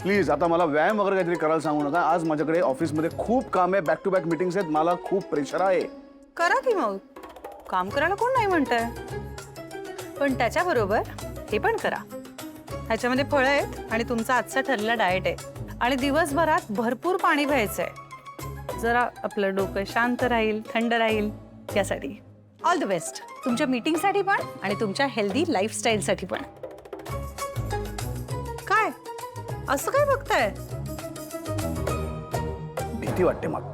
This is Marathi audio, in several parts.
प्लीज आता मला व्यायाम वगैरे काहीतरी करायला सांगू नका. आज माझ्याकडे ऑफिसमध्ये खूप काम आहे, बॅक टू बॅक मीटिंग्स आहेत, मला खूप प्रेशर आहे. करा की मग, काम करायला कोण नाही म्हणतंय. पण त्याच्याबरोबर हे पण करा. ह्याच्यामध्ये फळं आहेत आणि तुमचा आजचा ठरलेला डाएट आहे आणि दिवसभरात भरपूर पाणी प्यायचंय. जरा आपलं डोकं शांत राहील, थंड राहील यासाठी. ऑल द बेस्ट तुमच्या मीटिंगसाठी पण आणि तुमच्या हेल्दी लाईफस्टाईलसाठी पण. काय असं काय बघताय? भीती वाटते मला.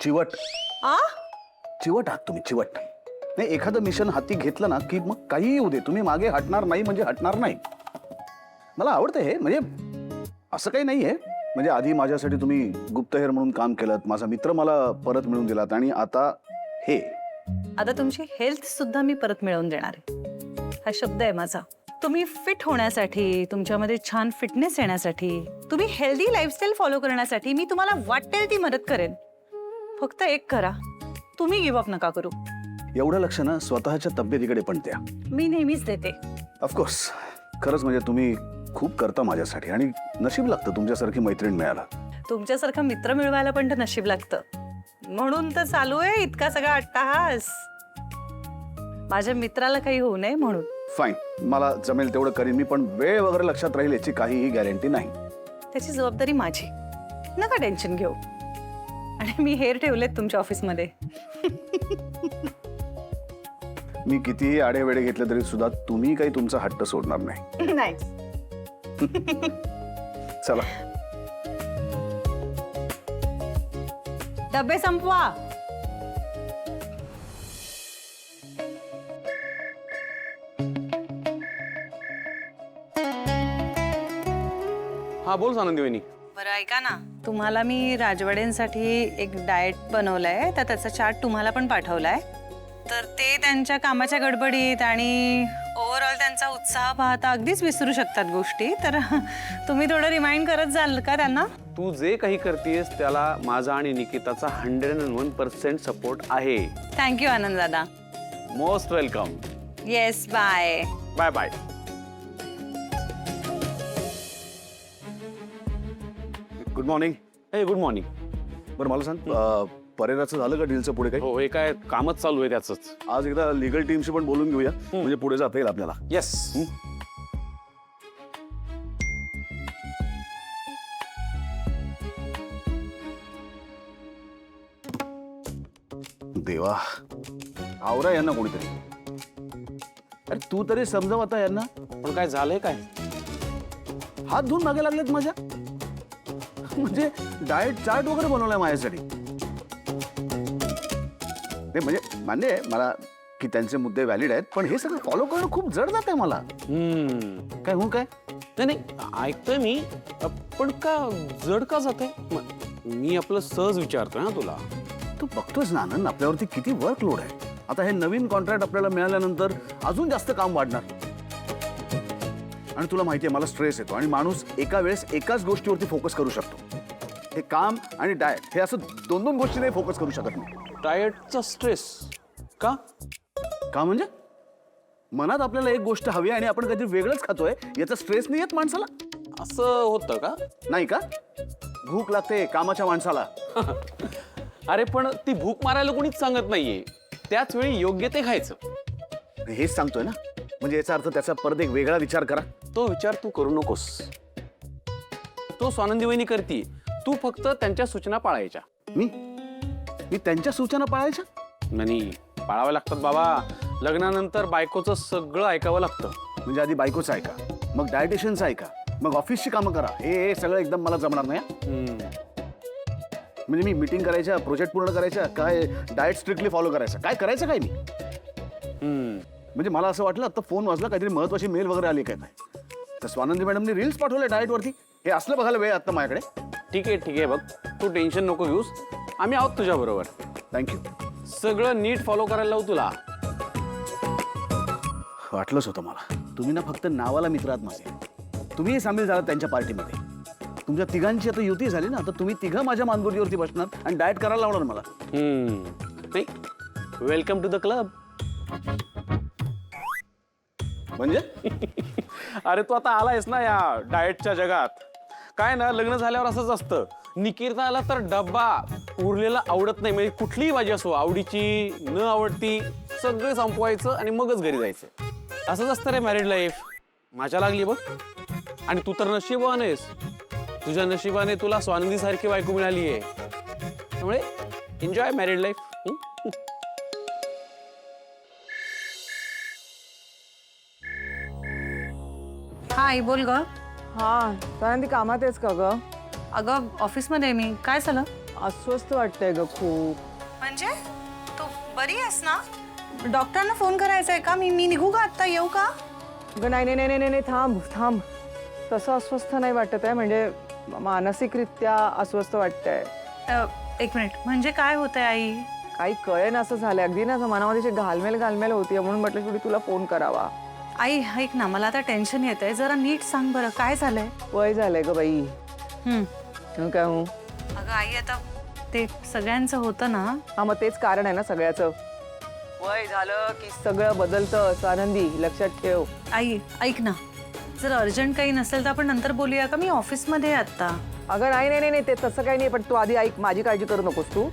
चिवट आ चिवट आहात तुम्ही, चिवट. नाही, एखादं मिशन हाती घेतलं ना की मग काही येऊ दे, तुम्ही मागे हटणार नाही म्हणजे हटणार नाही. मला आवडतं हे, म्हणजे असं काही नाहीये. म्हणजे आधी माझ्यासाठी तुम्ही गुप्तहेर म्हणून काम केलं, माझा मित्र मला परत मिळवून दिलात आणि आता हे. आता तुमची हेल्थ सुद्धा मी परत मिळवून देणार आहे. हा शब्द आहे माझा. तुम्ही फिट होण्यासाठी, तुमच्यामध्ये छान फिटनेस येण्यासाठी, तुम्ही हेल्दी लाईफस्टाईल फॉलो करण्यासाठी मी तुम्हाला वाटेल ती मदत करेन. फक्त एक करा, तुम्ही गिव्ह अप नका करू. एवढं लक्ष ना स्वतःच्या तब्येतीकडे पण द्या. मी नेहमीच देते. ऑफकोर्स, खरंच म्हणजे तुम्ही खूप करता माझ्यासाठी आणि नशीब लागतं तुमच्यासारखी मैत्रीण मिळायला. तुमच्यासारखा मित्र मिळवायला पण तर नशीब लागतं. म्हणून तर चालू आहे इतका सगळा अट्टाहास. माझ्या मित्राला काही होऊ नये म्हणून. फाईन, मला जमेल तेवढं करीन मी, पण वेळ वगैरे लक्षात राहील याची काहीही गॅरंटी नाही. त्याची जबाबदारी माझी, नका टेन्शन घेऊ. आणि मी हेर ठेवलेत तुमच्या ऑफिसमध्ये. मी कितीही आडेवेडे घेतले तरी सुद्धा तुम्ही काही तुमचा हट्ट सोडणार नाही. नाही. चला. डबे संपवा. हा बोल आनंदी वहिनी. बरं ऐका ना, तुम्हाला मी राजवाड्यांसाठी एक डाएट बनवलाय, तर त्याचा चार्ट तुम्हाला पण पाठवलाय. तर ते त्यांच्या कामाच्या गडबडीत आणि ओव्हरऑल त्यांचा उत्साह पाहता अगदीच विसरू शकतात गोष्टी. तर तुम्ही थोडं रिमाइंड करत जाल का त्यांना? तू जे काही करतेस त्याला माझा आणि निकिताचा 101% सपोर्ट आहे. थँक्यू आनंद दादा. Most welcome. Yes, bye. Bye bye. Good morning. Hey good morning. बरं मला सांग, परेराचं झालं का डीलचं पुढे काही? हो, हे काय कामच चालू आहे त्याच. आज एकदा लिगल टीमशी पण बोलून घेऊया, म्हणजे पुढे जाता येईल आपल्याला. येस. देवा, आवरा यांना कोणीतरी. अरे तू तरी समजाव आता यांना. पण काय झालंय काय? हात धुवून मागे लागलेत माझ्या. म्हणजे डाएट चार्ट वगैरे बनवलाय माझ्यासाठी. ते म्हणजे मान्य आहे मला की त्यांचे मुद्दे व्हॅलिड आहेत, पण हे सगळं फॉलो करणं खूप जड जात आहे मला. काय हो काय? नाही नाही, ऐकतोय मी, पण का जड का जाते? मी आपलं सहज विचारतोय ना तुला. तू बघतोयस ना आनंद, आपल्यावरती किती वर्कलोड आहे. आता हे नवीन कॉन्ट्रॅक्ट आपल्याला मिळाल्यानंतर अजून जास्त काम वाढणार. आणि तुला माहिती आहे मला स्ट्रेस येतो आणि माणूस एका वेळेस एकाच गोष्टीवरती फोकस करू शकतो. हे काम आणि डाएट हे असं दोन दोन गोष्टी नाही फोकस करू शकत मी. डाएटचा स्ट्रेस का? का म्हणजे मनात आपल्याला एक गोष्ट हवी आणि आपण काहीतरी वेगळंच खातोय, याचा स्ट्रेस नाही येत माणसाला? असं होतं का? नाही का? भूक लागते कामाच्या माणसाला. अरे पण ती भूक मारायला कोणीच सांगत नाहीये. त्याच वेळी योग्य ते खायचं. हेच सांगतोय ना, म्हणजे याचा अर्थ त्याचा परत एक वेगळा विचार करा. तो विचार तू करू नकोस. तो आनंदी वहिनी करती, तू फक्त त्यांच्या सूचना पाळायच्या. मी त्यांच्या सूचना पाळायच्या? नाही, पाळाव्या लागतात बाबा. लग्नानंतर बायकोचं सगळं ऐकावं लागतं. म्हणजे आधी बायकोचं ऐका, मग डायटिशियनचं ऐका, मग ऑफिसची कामं करा. हे सगळं एकदम मला जमणार नाही. म्हणजे मी मीटिंग करायच्या, प्रोजेक्ट पूर्ण करायच्या, काय डाएट स्ट्रिक्टली फॉलो करायचं, काय करायचं काय मी? म्हणजे मला असं वाटलं आता फोन वाजला, काहीतरी महत्वाची मेल वगैरे आली काय नाही. तर स्वानंदी मॅडमने रील्स पाठवले डाएटवरती. हे असलं बघायला वेळ आता माझ्याकडे. ठीक आहे बघ, तू टेन्शन नको घेऊस. आम्ही आहोत तुझ्या बरोबर. थँक्यू. सगळं नीट फॉलो करायला लावू तुला. वाटलंच होतं मला. तुम्ही ना फक्त नावाला मित्र आहात माझे. तुम्हीही सामील झालात त्यांच्या पार्टीमध्ये. तुमच्या तिघांची आता युती झाली ना, तर तुम्ही तिघं माझ्या मानगुर्दीवरती बसणार आणि डाएट करायला लावणार मला. नाही, वेलकम टू द क्लब. म्हणजे अरे तू आता आलायस ना या डाएटच्या जगात. काय ना, लग्न झाल्यावर असंच असतं. निकिता आला तर डब्बा उरलेला आवडत नाही, म्हणजे कुठलीही भाजी असो, आवडीची न आवडती सगळं संपवायचं आणि मगच घरी जायचं. असंच असतं रे मॅरिड लाईफ. माझ्या लागली बघ. आणि तू तर नशीबवान आहेस. तुझ्या नशिबाने तुला स्वानंदी सारखी बायको मिळाली आहे. त्यामुळे एन्जॉय मॅरिड लाईफ. हा आई बोल ग. हा कारण ती कामात आहेस का ग? अगं ऑफिसमध्ये आहे मी. काय झालं? अस्वस्थ वाटतंय ग खूप. म्हणजे तू बरी आहेस ना? डॉक्टरांना फोन करायचा आहे का? मी निघू का आत्ता? येऊ का? ग नाही नाही नाही नाही नाही थांब थांब. तसं अस्वस्थ नाही वाटत आहे, म्हणजे मानसिकरित्या अस्वस्थ वाटतंय. एक मिनिट, म्हणजे काय होतंय आई? काही कळेन असं झालंय, अगदी ना असं मनामध्ये जी घालमेल घालमेल होती, म्हणून म्हटलं शेवटी तुला फोन करावा. आई ऐक ना, मला आता टेन्शन येत आहे. जरा नीट सांग बरं, काय झालंय? वय झालंय ग बाई. हम्म. काय हो? अगं आई, आता ते सगळ्यांचं होतं ना. हा मग तेच कारण आहे ना सगळ्याचं. वय झालं की सगळं बदलतं स्वानंदी, लक्षात ठेव. आई ऐक ना, जर अर्जंट काही नसेल तर आपण नंतर बोलूया का? मी ऑफिसमध्ये आहे आता. अगं नाही नाही नाही ते तसं काही नाही, पण तू आधी ऐक. माझी काळजी करू नकोस तू.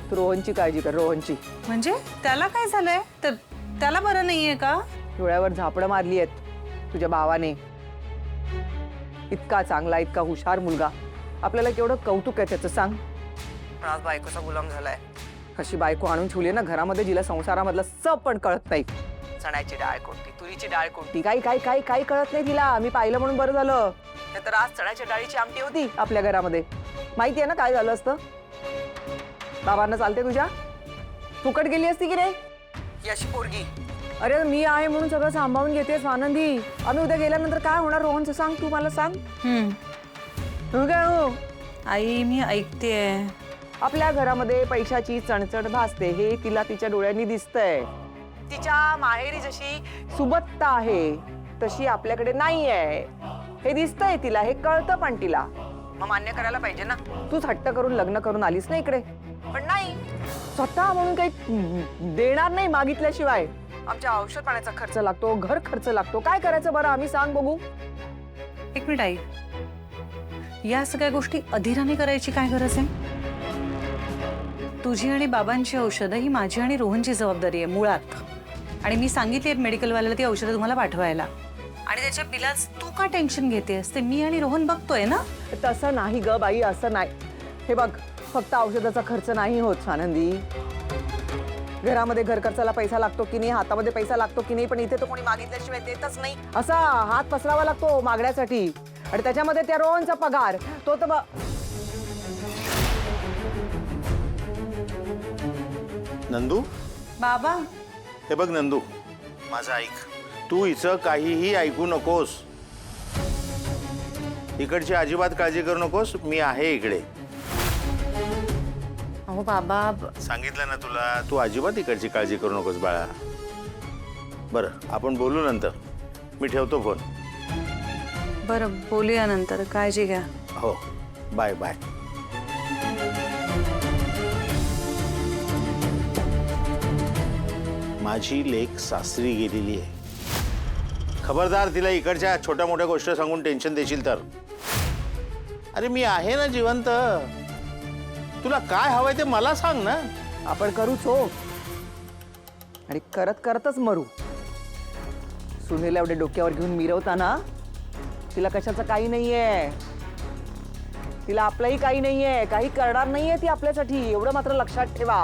तू रोहनची काळजी कर, रोहनची. म्हणजे त्याला काय झालंय? तर त्याला बरं नाहीये का? डोळ्यावर झापडं मारली आहेत तुझ्या भावाने. इतका चांगला, इतका हुशार मुलगा, आपल्याला केवढं कौतुक आहे त्याचं सांग. पण आज बायकोचा गुलाम झालाय. अशी बायको आणून ठेवली ना घरामध्ये, जिला संसारामधलं स पण कळत नाही. चण्याची डाळ कोणती, तुरीची डाळ कोणती, काही काही काही काही कळत नाही तिला. मी पाहिलं म्हणून बरं झालं. तर आज चण्याच्या डाळीची आमटी होती आपल्या घरामध्ये. माहिती आहे ना काय झालं असतं? बाबांना चालते तुझ्या? फुकट गेली असती की नाही याची पोरगी. अरे मी आहे म्हणून सगळं सांभाळून घेतेस आनंदी. आम्ही उद्या गेल्यानंतर काय होणार रोहनचं सांग, तू मला सांग. तू काय हो? आई मी ऐकतेय. आपल्या घरामध्ये पैशाची चणचण भासते हे तिला तिच्या डोळ्यांनी दिसतंय. तिच्या माहेरी जशी सुबत्ता आहे तशी आपल्याकडे नाहीये हे दिसतंय तिला, हे कळतं पण तिला. मग मान्य करायला पाहिजे ना. तूच हट्ट करून लग्न करून आलीस ना इकडे, पण नाही स्वतः म्हणून काही देणार नाही मागितल्याशिवाय. आमच्या औषध पाण्याचा खर्च लागतो, घर खर्च लागतो, काय करायचं बरं आम्ही सांग बघू. एक मिनिट आई, या सगळ्या गोष्टी अधीराने करायची काय गरज आहे? तुझी आणि बाबांची औषधं ही माझी आणि रोहनची जबाबदारी आहे मुळात. आणि मी सांगितली आहेत मेडिकलवाल्याला ती औषधं तुम्हाला पाठवायला. आणि त्याच्या बिलाच तू का टेन्शन घेतेस? ते मी आणि रोहन बघतोय ना. तसं नाही ग बाई, असं नाही. हे बघ, फक्त औषधाचा खर्च नाही होत आनंदी. घरामध्ये घर खर्चाला पैसा लागतो की नाही, हातामध्ये पैसा लागतो की नाही, पण इथे तो कोणी मागितल्याशिवाय देतच नाही. असा हात पसरावा लागतो मागण्यासाठी. आणि त्याच्यामध्ये त्या रोहनचा पगार तो तर नंदू, बाबा. हे बघ नंदू, माझं ऐक. तू हिचं काहीही ऐकू नकोस. इकडची अजिबात काळजी करू नकोस. मी आहे इकडे. अहो बाबा, सांगितलं ना तुला. तू अजिबात इकडची काळजी करू नकोस बाळा. बरं, आपण बोलू नंतर. मी ठेवतो फोन. बरं बोलूया नंतर. काळजी घ्या. हो, बाय बाय. माझी लेक सासरी गेलेली आहे. खबरदार तिला इकडच्या छोट्या मोठ्या गोष्टी सांगून टेन्शन देशील तर. अरे मी आहे ना जिवंत. तुला काय हवंय ते मला सांग ना. आपण करूच हो, आणि करत करतच मरू. सुनेला एवढे डोक्यावर घेऊन मिरवताना तिला कशाचं काही नाहीये. तिला आपलंही काही नाहीये, काही करणार नाहीये ती आपल्यासाठी, एवढं मात्र लक्षात ठेवा.